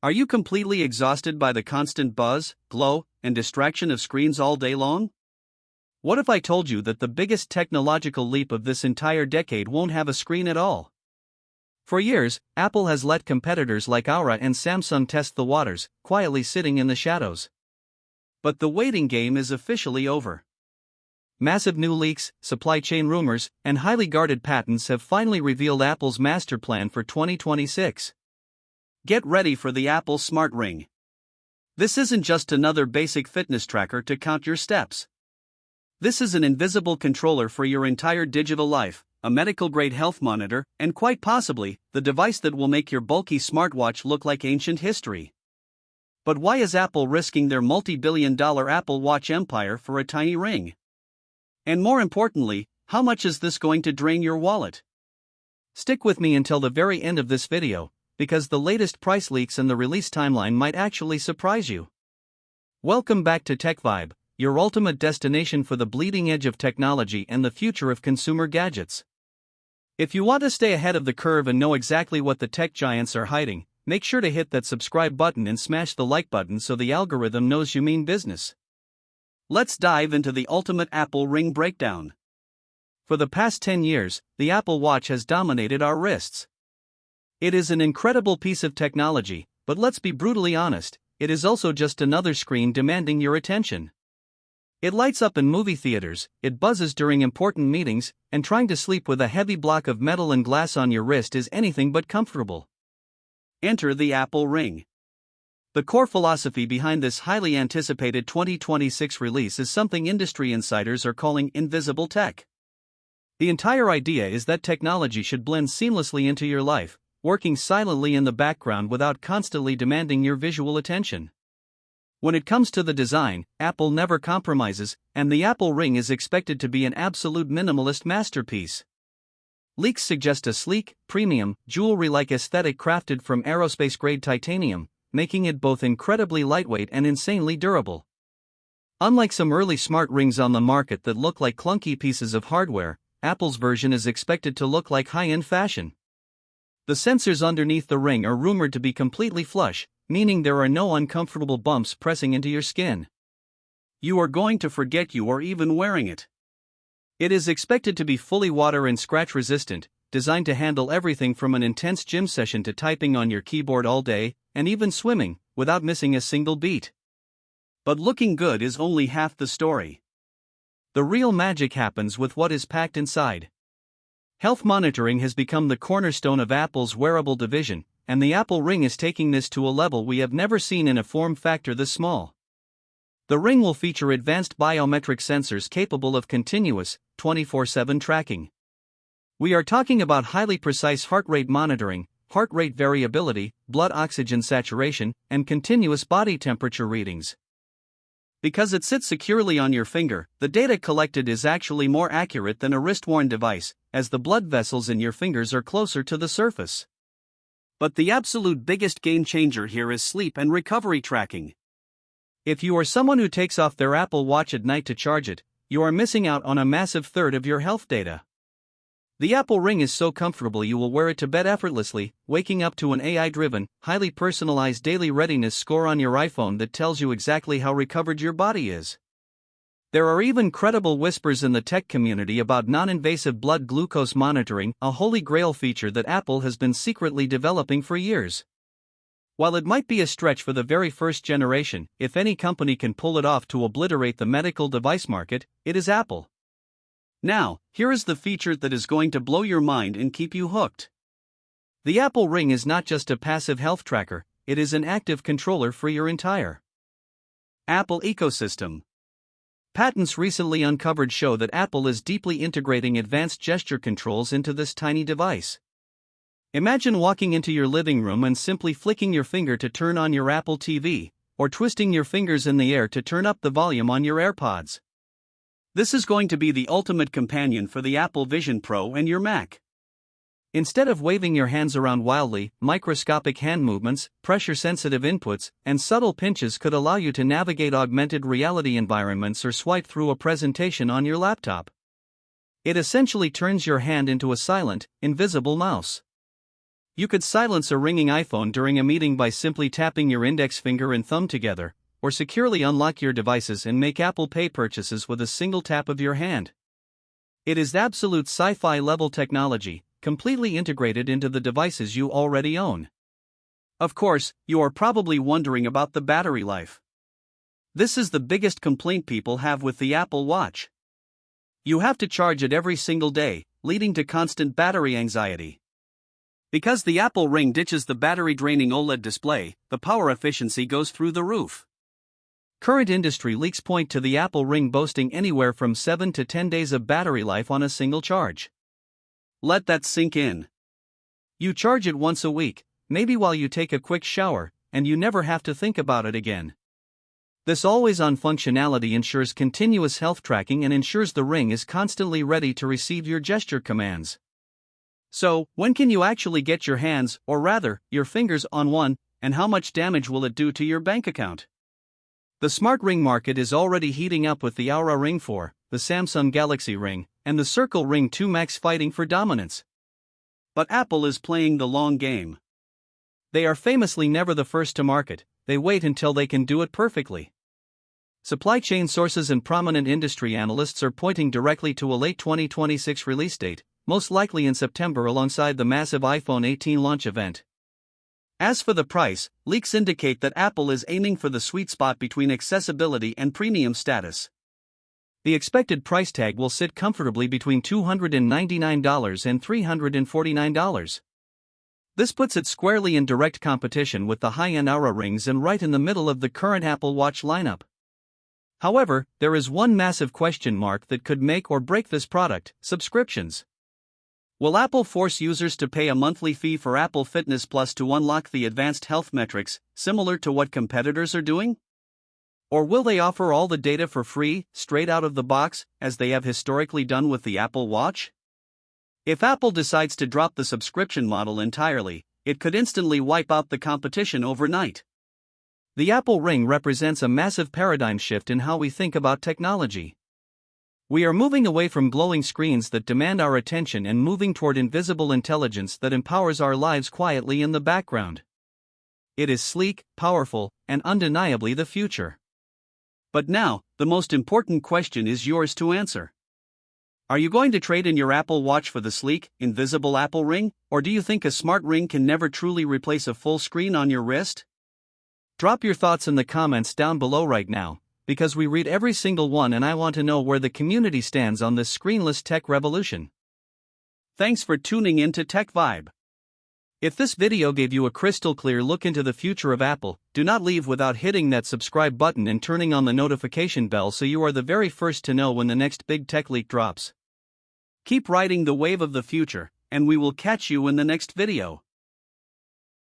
Are you completely exhausted by the constant buzz, glow, and distraction of screens all day long? What if I told you that the biggest technological leap of this entire decade won't have a screen at all? For years, Apple has let competitors like Aura and Samsung test the waters, quietly sitting in the shadows. But the waiting game is officially over. Massive new leaks, supply chain rumors, and highly guarded patents have finally revealed Apple's master plan for 2026. Get ready for the Apple Smart Ring. This isn't just another basic fitness tracker to count your steps. This is an invisible controller for your entire digital life, a medical-grade health monitor, and quite possibly, the device that will make your bulky smartwatch look like ancient history. But why is Apple risking their multi-billion-dollar Apple Watch empire for a tiny ring? And more importantly, how much is this going to drain your wallet? Stick with me until the very end of this video, because the latest price leaks and the release timeline might actually surprise you. Welcome back to Tech Vibe, your ultimate destination for the bleeding edge of technology and the future of consumer gadgets. If you want to stay ahead of the curve and know exactly what the tech giants are hiding, make sure to hit that subscribe button and smash the like button so the algorithm knows you mean business. Let's dive into the ultimate Apple Ring breakdown. For the past 10 years, the Apple Watch has dominated our wrists. It is an incredible piece of technology, but let's be brutally honest, it is also just another screen demanding your attention. It lights up in movie theaters, it buzzes during important meetings, and trying to sleep with a heavy block of metal and glass on your wrist is anything but comfortable. Enter the Apple Ring. The core philosophy behind this highly anticipated 2026 release is something industry insiders are calling invisible tech. The entire idea is that technology should blend seamlessly into your life, working silently in the background without constantly demanding your visual attention. When it comes to the design, Apple never compromises, and the Apple Ring is expected to be an absolute minimalist masterpiece. Leaks suggest a sleek, premium, jewelry-like aesthetic crafted from aerospace-grade titanium, making it both incredibly lightweight and insanely durable. Unlike some early smart rings on the market that look like clunky pieces of hardware, Apple's version is expected to look like high-end fashion. The sensors underneath the ring are rumored to be completely flush, meaning there are no uncomfortable bumps pressing into your skin. You are going to forget you are even wearing it. It is expected to be fully water and scratch resistant, designed to handle everything from an intense gym session to typing on your keyboard all day, and even swimming, without missing a single beat. But looking good is only half the story. The real magic happens with what is packed inside. Health monitoring has become the cornerstone of Apple's wearable division, and the Apple Ring is taking this to a level we have never seen in a form factor this small. The ring will feature advanced biometric sensors capable of continuous, 24/7 tracking. We are talking about highly precise heart rate monitoring, heart rate variability, blood oxygen saturation, and continuous body temperature readings. Because it sits securely on your finger, the data collected is actually more accurate than a wrist-worn device, as the blood vessels in your fingers are closer to the surface. But the absolute biggest game changer here is sleep and recovery tracking. If you are someone who takes off their Apple Watch at night to charge it, you are missing out on a massive third of your health data. The Apple Ring is so comfortable you will wear it to bed effortlessly, waking up to an AI-driven, highly personalized daily readiness score on your iPhone that tells you exactly how recovered your body is. There are even credible whispers in the tech community about non-invasive blood glucose monitoring, a holy grail feature that Apple has been secretly developing for years. While it might be a stretch for the very first generation, if any company can pull it off to obliterate the medical device market, it is Apple. Now, here is the feature that is going to blow your mind and keep you hooked. The Apple Ring is not just a passive health tracker, it is an active controller for your entire Apple ecosystem. Patents recently uncovered show that Apple is deeply integrating advanced gesture controls into this tiny device. Imagine walking into your living room and simply flicking your finger to turn on your Apple TV, or twisting your fingers in the air to turn up the volume on your AirPods. This is going to be the ultimate companion for the Apple Vision Pro and your Mac. Instead of waving your hands around wildly, microscopic hand movements, pressure-sensitive inputs, and subtle pinches could allow you to navigate augmented reality environments or swipe through a presentation on your laptop. It essentially turns your hand into a silent, invisible mouse. You could silence a ringing iPhone during a meeting by simply tapping your index finger and thumb together, or securely unlock your devices and make Apple Pay purchases with a single tap of your hand. It is absolute sci-fi level technology, completely integrated into the devices you already own. Of course, you are probably wondering about the battery life. This is the biggest complaint people have with the Apple Watch. You have to charge it every single day, leading to constant battery anxiety. Because the Apple Ring ditches the battery-draining OLED display, the power efficiency goes through the roof. Current industry leaks point to the Apple Ring boasting anywhere from 7 to 10 days of battery life on a single charge. Let that sink in. You charge it once a week, maybe while you take a quick shower, and you never have to think about it again. This always-on functionality ensures continuous health tracking and ensures the Ring is constantly ready to receive your gesture commands. So, when can you actually get your hands, or rather, your fingers on one, and how much damage will it do to your bank account? The smart ring market is already heating up with the Oura Ring 4, the Samsung Galaxy Ring, and the Circle Ring 2 Max fighting for dominance. But Apple is playing the long game. They are famously never the first to market, they wait until they can do it perfectly. Supply chain sources and prominent industry analysts are pointing directly to a late 2026 release date, most likely in September alongside the massive iPhone 18 launch event. As for the price, leaks indicate that Apple is aiming for the sweet spot between accessibility and premium status. The expected price tag will sit comfortably between $299 and $349. This puts it squarely in direct competition with the high-end Oura Rings and right in the middle of the current Apple Watch lineup. However, there is one massive question mark that could make or break this product: subscriptions. Will Apple force users to pay a monthly fee for Apple Fitness Plus to unlock the advanced health metrics, similar to what competitors are doing? Or will they offer all the data for free, straight out of the box, as they have historically done with the Apple Watch? If Apple decides to drop the subscription model entirely, it could instantly wipe out the competition overnight. The Apple Ring represents a massive paradigm shift in how we think about technology. We are moving away from glowing screens that demand our attention and moving toward invisible intelligence that empowers our lives quietly in the background. It is sleek, powerful, and undeniably the future. But now, the most important question is yours to answer. Are you going to trade in your Apple Watch for the sleek, invisible Apple Ring, or do you think a smart ring can never truly replace a full screen on your wrist? Drop your thoughts in the comments down below right now, because we read every single one and I want to know where the community stands on this screenless tech revolution. Thanks for tuning in to Tech Vibe. If this video gave you a crystal clear look into the future of Apple, do not leave without hitting that subscribe button and turning on the notification bell so you are the very first to know when the next big tech leak drops. Keep riding the wave of the future, and we will catch you in the next video.